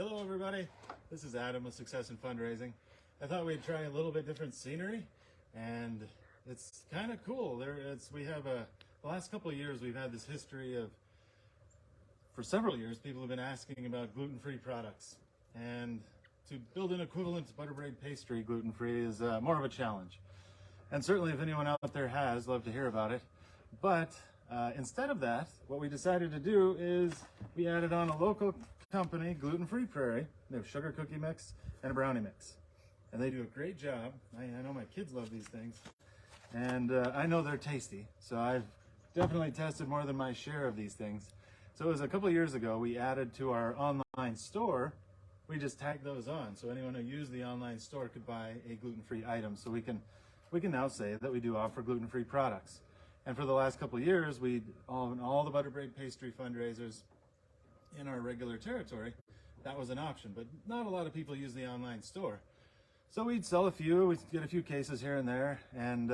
Hello everybody, this is Adam with Success in Fundraising. I thought we'd try a little bit different scenery, and it's kind of cool. The last couple of years we've had this history of, for several years, people have been asking about gluten-free products, and to build an equivalent butter braid pastry gluten-free is more of a challenge. And certainly if anyone out there has, love to hear about it. But instead of that, what we decided to do is we added on a local company, Gluten Free Prairie. They have sugar cookie mix and a brownie mix. And they do a great job. I know my kids love these things. And I know they're tasty. So I've definitely tested more than my share of these things. So it was a couple of years ago, we added to our online store, we just tagged those on. So anyone who used the online store could buy a gluten-free item. So we can now say that we do offer gluten-free products. And for the last couple of years, all the butter braid pastry fundraisers in our regular territory, that was an option, but not a lot of people use the online store. So we'd sell a few, we'd get a few cases here and there, and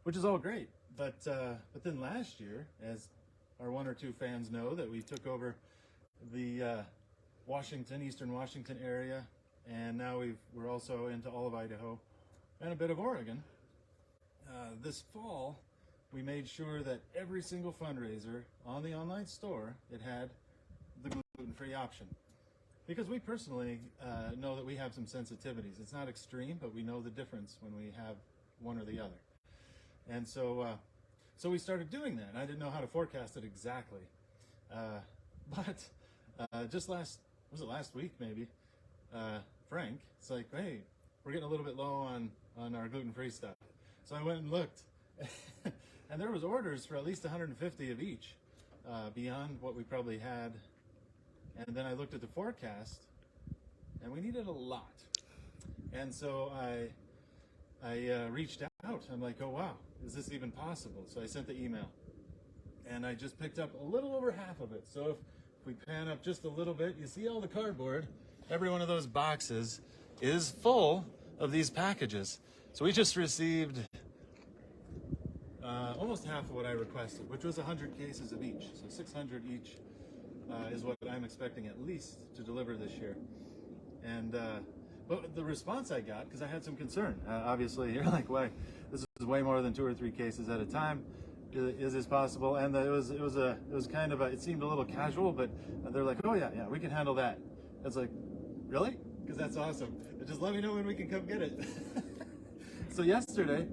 which is all great. But then last year, as our one or two fans know, that we took over the Eastern Washington area, and now we're also into all of Idaho and a bit of Oregon. This fall, we made sure that every single fundraiser on the online store, it had the gluten-free option. Because we personally know that we have some sensitivities. It's not extreme, but we know the difference when we have one or the other. And so we started doing that. I didn't know how to forecast it exactly. But just last week maybe, Frank, it's like, hey, we're getting a little bit low on our gluten-free stuff. So I went and looked. And there was orders for at least 150 of each, beyond what we probably had. And then I looked at the forecast, and we needed a lot. And so I reached out. I'm like, oh wow, is this even possible? So I sent the email, and I just picked up a little over half of it. So if we pan up just a little bit, you see all the cardboard. Every one of those boxes is full of these packages. So we just received almost half of what I requested, which was 100 cases of each. So 600 each is what I'm expecting at least to deliver this year. And but the response I got, because I had some concern, obviously you're like, why, this is way more than 2 or 3 cases at a time. Is this possible? And it was kind of it seemed a little casual, but they're like, oh yeah, we can handle that. It's like, really? Because that's awesome. Just let me know when we can come get it. So yesterday,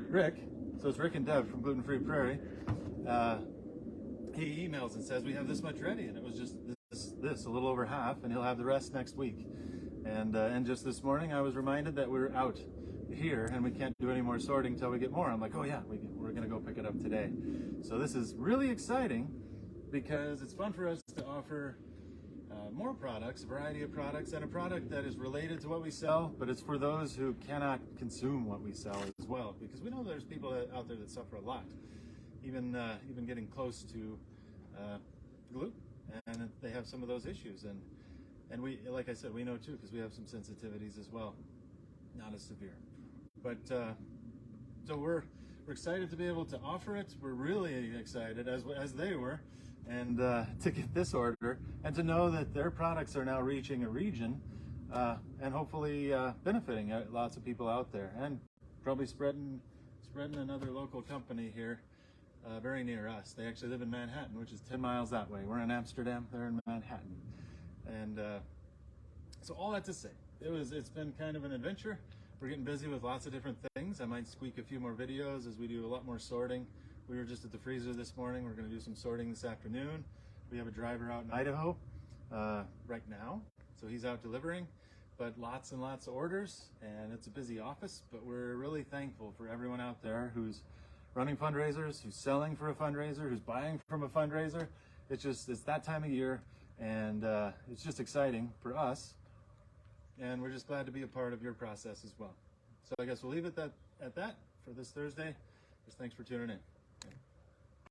Rick, so it's Rick and Deb from Gluten Free Prairie, he emails and says we have this much ready, and it was just this a little over half, and he'll have the rest next week. And just this morning I was reminded that we're out here and we can't do any more sorting until we get more. I'm like, oh yeah, we're gonna go pick it up today. So this is really exciting because it's fun for us to offer more products, a variety of products, and a product that is related to what we sell, but it's for those who cannot consume what we sell as well, because we know there's people out there that suffer a lot, even getting close to gluten, and they have some of those issues, and we, like I said, we know too, because we have some sensitivities as well, not as severe, but so we're excited to be able to offer it. We're really excited, as they were, and to get this order and to know that their products are now reaching a region and hopefully benefiting lots of people out there, and probably spreading another local company here very near us. They actually live in Manhattan, which is 10 miles that way. We're in Amsterdam, they're in Manhattan. And so all that to say, it's been kind of an adventure. We're getting busy with lots of different things. I might squeak a few more videos as we do a lot more sorting. We were just at the freezer this morning. We're going to do some sorting this afternoon. We have a driver out in Idaho right now, so he's out delivering, but lots and lots of orders, and it's a busy office, but we're really thankful for everyone out there who's running fundraisers, who's selling for a fundraiser, who's buying from a fundraiser. It's that time of year, and it's just exciting for us, and we're just glad to be a part of your process as well. So I guess we'll leave it at that for this Thursday. Just thanks for tuning in.